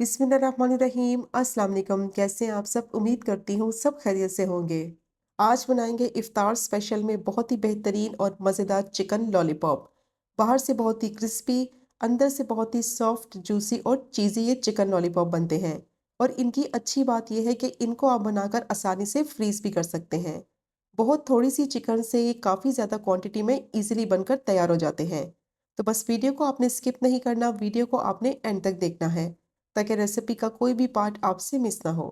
बिस्मिल्लाहिर्रहमानिर्रहीम। अस्सलाम वालेकुम। कैसे हैं आप सब? उम्मीद करती हूँ सब खैरियत से होंगे। आज बनाएंगे इफ्तार स्पेशल में बहुत ही बेहतरीन और मज़ेदार चिकन लॉलीपॉप। बाहर से बहुत ही क्रिस्पी, अंदर से बहुत ही सॉफ्ट, जूसी और चीज़ी ये चिकन लॉलीपॉप बनते हैं। और इनकी अच्छी बात यह है कि इनको आप बनाकर आसानी से फ्रीज भी कर सकते हैं। बहुत थोड़ी सी चिकन से ये काफ़ी ज़्यादा क्वांटिटी में इजीली बनकर तैयार हो जाते हैं। तो बस वीडियो को आपने स्किप नहीं करना, वीडियो को आपने एंड तक देखना है ताकि रेसिपी का कोई भी पार्ट आपसे मिस ना हो।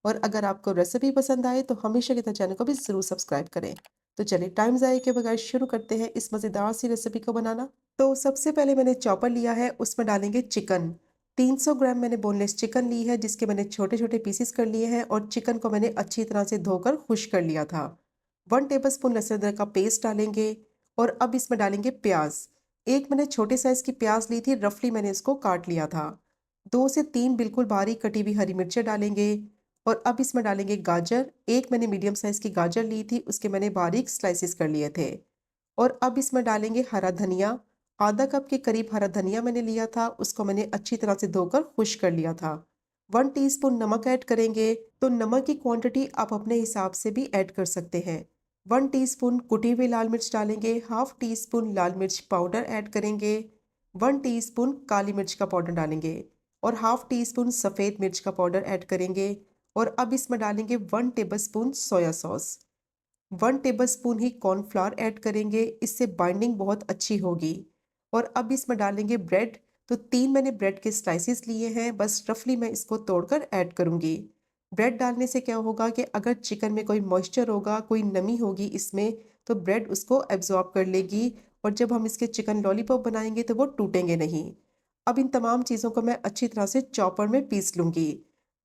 और अगर आपको रेसिपी पसंद आए तो हमेशा की तरह चैनल को भी ज़रूर सब्सक्राइब करें। तो चलिए टाइम ज़ाया के बगैर शुरू करते हैं इस मज़ेदार सी रेसिपी को बनाना। तो सबसे पहले मैंने चॉपर लिया है, उसमें डालेंगे चिकन। 300 ग्राम मैंने बोनलेस चिकन ली है जिसके मैंने छोटे छोटे पीसेस कर लिए हैं और चिकन को मैंने अच्छी तरह से धोकर खुश कर लिया था। 1 टेबल स्पून लहसुन अदरक का पेस्ट डालेंगे। और अब इसमें डालेंगे प्याज। एक मैंने छोटे साइज़ की प्याज ली थी, रफली मैंने इसको काट लिया था। 2 से 3 बिल्कुल बारीक कटी हुई हरी मिर्चें डालेंगे। और अब इसमें डालेंगे गाजर। एक मैंने मीडियम साइज़ की गाजर ली थी, उसके मैंने बारीक स्लाइसेस कर लिए थे। और अब इसमें डालेंगे हरा धनिया। आधा कप के करीब हरा धनिया मैंने लिया था, उसको मैंने अच्छी तरह से धोकर खुश कर लिया था। 1 टीस्पून नमक ऐड करेंगे। तो नमक की क्वांटिटी आप अपने हिसाब से भी ऐड कर सकते हैं। 1 टीस्पून कुटी हुई लाल मिर्च डालेंगे। हाफ टी स्पून लाल मिर्च पाउडर ऐड करेंगे। 1 टीस्पून काली मिर्च का पाउडर डालेंगे। और हाफ टी स्पून सफ़ेद मिर्च का पाउडर ऐड करेंगे। और अब इसमें डालेंगे 1 tablespoon soya sauce. 1 tablespoon ही कॉर्नफ्लावर ऐड करेंगे, इससे बाइंडिंग बहुत अच्छी होगी। और अब इसमें डालेंगे ब्रेड। तो 3 मैंने ब्रेड के स्लाइसेस लिए हैं, बस रफली मैं इसको तोड़कर ऐड करूंगी। ब्रेड डालने से क्या होगा कि अगर चिकन में कोई मॉइस्चर होगा, कोई नमी होगी इसमें, तो ब्रेड उसको एब्जॉर्ब कर लेगी। और जब हम इसके चिकन लॉलीपॉप बनाएंगे तो वो टूटेंगे नहीं। अब इन तमाम चीज़ों को मैं अच्छी तरह से चॉपर में पीस लूंगी।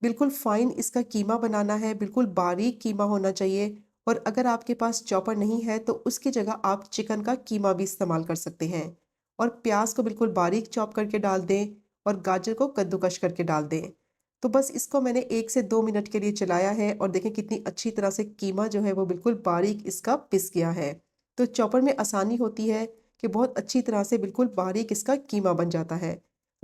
बिल्कुल फाइन इसका कीमा बनाना है, बिल्कुल बारीक कीमा होना चाहिए। और अगर आपके पास चॉपर नहीं है तो उसकी जगह आप चिकन का कीमा भी इस्तेमाल कर सकते हैं। और प्याज को बिल्कुल बारीक चॉप करके डाल दें और गाजर को कद्दूकश करके डाल दें। तो बस इसको मैंने 1 से 2 मिनट के लिए चलाया है और देखें कितनी अच्छी तरह से कीमा जो है वो बिल्कुल बारीक इसका पिस गया है। तो चॉपर में आसानी होती है कि बहुत अच्छी तरह से बिल्कुल बारीक इसका कीमा बन जाता है।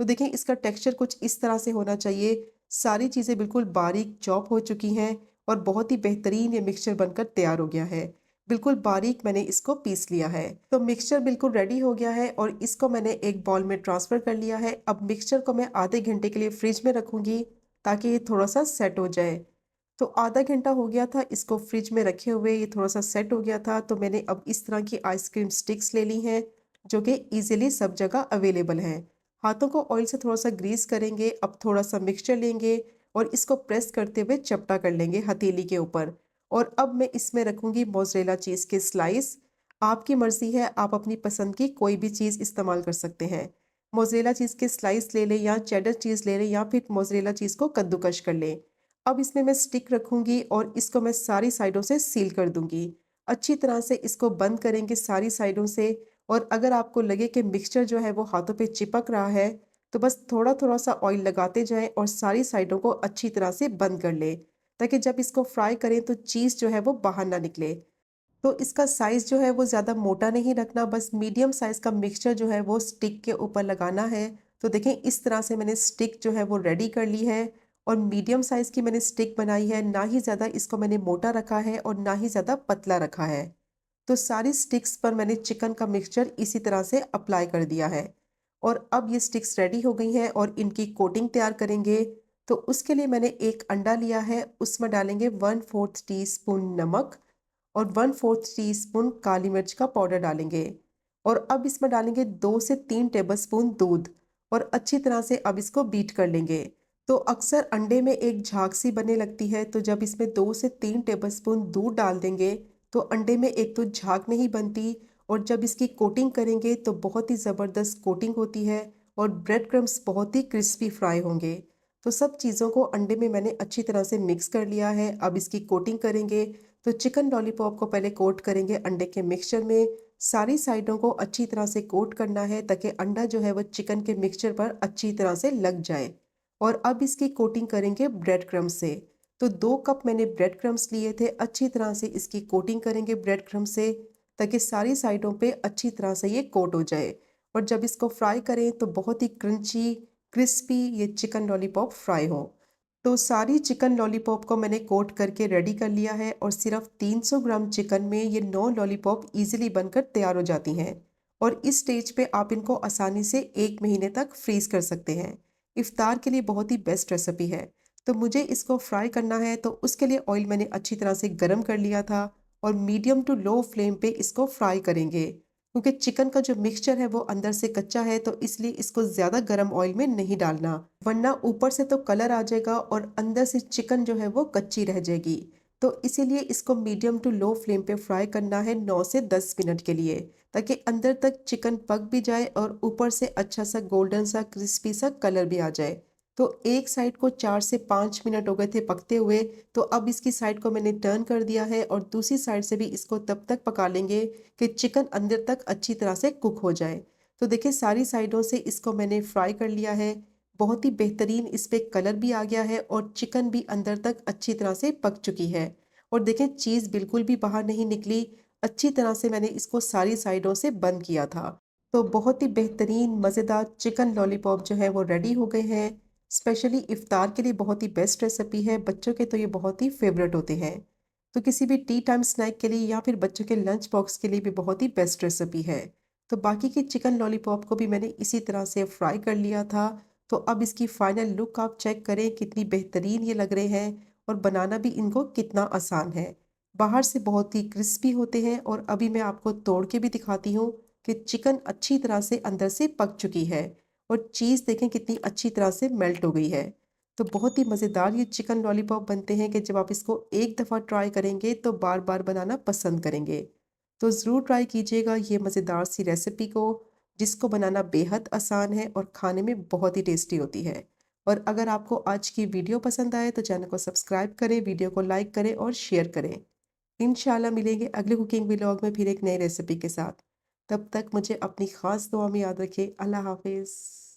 तो देखें इसका टेक्सचर कुछ इस तरह से होना चाहिए। सारी चीज़ें बिल्कुल बारीक चॉप हो चुकी हैं और बहुत ही बेहतरीन ये मिक्सचर बनकर तैयार हो गया है। बिल्कुल बारीक मैंने इसको पीस लिया है। तो मिक्सचर बिल्कुल रेडी हो गया है और इसको मैंने एक बाउल में ट्रांसफ़र कर लिया है। अब मिक्सचर को मैं आधे घंटे के लिए फ्रिज में रखूंगी ताकि ये थोड़ा सा सेट हो जाए। तो आधा घंटा हो गया था इसको फ्रिज में रखे हुए, ये थोड़ा सा सेट हो गया था। तो मैंने अब इस तरह की आइसक्रीम स्टिक्स ले ली हैं जो कि ईजिली सब जगह अवेलेबल हैं। हाथों को ऑयल से थोड़ा सा ग्रीस करेंगे। अब थोड़ा सा मिक्सचर लेंगे और इसको प्रेस करते हुए चपटा कर लेंगे हथेली के ऊपर। और अब मैं इसमें रखूंगी मोज़रेला चीज़ के स्लाइस। आपकी मर्जी है, आप अपनी पसंद की कोई भी चीज़ इस्तेमाल कर सकते हैं। मोज़रेला चीज़ के स्लाइस ले लें या चेडर चीज़ ले लें या फिर मोज़रेला चीज़ को कद्दूकश कर लें। अब इसमें मैं स्टिक रखूंगी और इसको मैं सारी साइडों से सील कर दूंगी। अच्छी तरह से इसको बंद करेंगे सारी साइडों से। और अगर आपको लगे कि मिक्सचर जो है वो हाथों पे चिपक रहा है तो बस थोड़ा थोड़ा सा ऑयल लगाते जाएं और सारी साइडों को अच्छी तरह से बंद कर लें ताकि जब इसको फ्राई करें तो चीज़ जो है वो बाहर ना निकले। तो इसका साइज़ जो है वो ज़्यादा मोटा नहीं रखना, बस मीडियम साइज़ का मिक्सचर जो है वो स्टिक के ऊपर लगाना है। तो देखें इस तरह से मैंने स्टिक जो है वो रेडी कर ली है। और मीडियम साइज़ की मैंने स्टिक बनाई है, ना ही ज़्यादा इसको मैंने मोटा रखा है और ना ही ज़्यादा पतला रखा है। तो सारी स्टिक्स पर मैंने चिकन का मिक्सचर इसी तरह से अप्लाई कर दिया है। और अब ये स्टिक्स रेडी हो गई हैं और इनकी कोटिंग तैयार करेंगे। तो उसके लिए मैंने एक अंडा लिया है, उसमें डालेंगे 1/4 टी स्पून नमक और 1/4 टी स्पून काली मिर्च का पाउडर डालेंगे। और अब इसमें डालेंगे 2 से 3 टेबल स्पून दूध और अच्छी तरह से अब इसको बीट कर लेंगे। तो अक्सर अंडे में एक झाग सी बनने लगती है, तो जब इसमें 2 से 3 टेबल स्पून दूध डाल देंगे तो अंडे में एक तो झाग नहीं बनती और जब इसकी कोटिंग करेंगे तो बहुत ही ज़बरदस्त कोटिंग होती है और ब्रेड क्रम्स बहुत ही क्रिस्पी फ्राई होंगे। तो सब चीज़ों को अंडे में मैंने अच्छी तरह से मिक्स कर लिया है। अब इसकी कोटिंग करेंगे। तो चिकन लॉलीपॉप को पहले कोट करेंगे अंडे के मिक्सचर में। सारी साइडों को अच्छी तरह से कोट करना है ताकि अंडा जो है वो चिकन के मिक्सचर पर अच्छी तरह से लग जाए। और अब इसकी कोटिंग करेंगे ब्रेड क्रम्स से। तो 2 कप मैंने ब्रेड क्रम्स लिए थे, अच्छी तरह से इसकी कोटिंग करेंगे ब्रेड क्रम्स से ताकि सारी साइडों पे अच्छी तरह से ये कोट हो जाए। और जब इसको फ्राई करें तो बहुत ही क्रंची, क्रिस्पी ये चिकन लॉलीपॉप फ्राई हो। तो सारी चिकन लॉलीपॉप को मैंने कोट करके रेडी कर लिया है और सिर्फ 300 ग्राम चिकन में ये 9 लॉलीपॉप इजीली बनकर तैयार हो जाती हैं। और इस स्टेज पे आप इनको आसानी से 1 महीने तक फ्रीज कर सकते हैं। इफ्तार के लिए बहुत ही बेस्ट रेसिपी है। तो मुझे इसको फ्राई करना है, तो उसके लिए ऑयल मैंने अच्छी तरह से गर्म कर लिया था और मीडियम टू लो फ्लेम पे इसको फ्राई करेंगे, क्योंकि चिकन का जो मिक्सचर है वो अंदर से कच्चा है, तो इसलिए इसको ज़्यादा गर्म ऑयल में नहीं डालना, वरना ऊपर से तो कलर आ जाएगा और अंदर से चिकन जो है वो कच्ची रह जाएगी। तो इसीलिए इसको मीडियम टू लो फ्लेम पे फ्राई करना है 9 से 10 मिनट के लिए, ताकि अंदर तक चिकन पक भी जाए और ऊपर से अच्छा सा गोल्डन सा क्रिस्पी सा कलर भी आ जाए। तो एक साइड को 4 से 5 मिनट हो गए थे पकते हुए, तो अब इसकी साइड को मैंने टर्न कर दिया है और दूसरी साइड से भी इसको तब तक पका लेंगे कि चिकन अंदर तक अच्छी तरह से कुक हो जाए। तो देखिए सारी साइडों से इसको मैंने फ्राई कर लिया है। बहुत ही बेहतरीन इस पे कलर भी आ गया है और चिकन भी अंदर तक अच्छी तरह से पक चुकी है। और देखें चीज़ बिल्कुल भी बाहर नहीं निकली, अच्छी तरह से मैंने इसको सारी साइडों से बंद किया था। तो बहुत ही बेहतरीन मज़ेदार चिकन लॉलीपॉप जो है वो रेडी हो गए हैं। स्पेशली इफ्तार के लिए बहुत ही बेस्ट रेसिपी है, बच्चों के तो ये बहुत ही फेवरेट होते हैं। तो किसी भी टी टाइम स्नैक के लिए या फिर बच्चों के लंच बॉक्स के लिए भी बहुत ही बेस्ट रेसिपी है। तो बाकी के चिकन लॉलीपॉप को भी मैंने इसी तरह से फ्राई कर लिया था। तो अब इसकी फाइनल लुक आप चेक करें कितनी बेहतरीन ये लग रहे हैं और बनाना भी इनको कितना आसान है। बाहर से बहुत ही क्रिस्पी होते हैं और अभी मैं आपको तोड़ के भी दिखाती हूँ कि चिकन अच्छी तरह से अंदर से पक चुकी है और चीज़ देखें कितनी अच्छी तरह से मेल्ट हो गई है। तो बहुत ही मज़ेदार ये चिकन लॉलीपॉप बनते हैं कि जब आप इसको एक दफ़ा ट्राई करेंगे तो बार बार बनाना पसंद करेंगे। तो ज़रूर ट्राई कीजिएगा ये मज़ेदार सी रेसिपी को, जिसको बनाना बेहद आसान है और खाने में बहुत ही टेस्टी होती है। और अगर आपको आज की वीडियो पसंद आए तो चैनल को सब्सक्राइब करें, वीडियो को लाइक करें और शेयर करें। इंशाल्लाह मिलेंगे अगले कुकिंग व्लॉग में फिर एक नई रेसिपी के साथ। तब तक मुझे अपनी ख़ास दुआ में याद रखें। अल्लाह हाफ़िज़।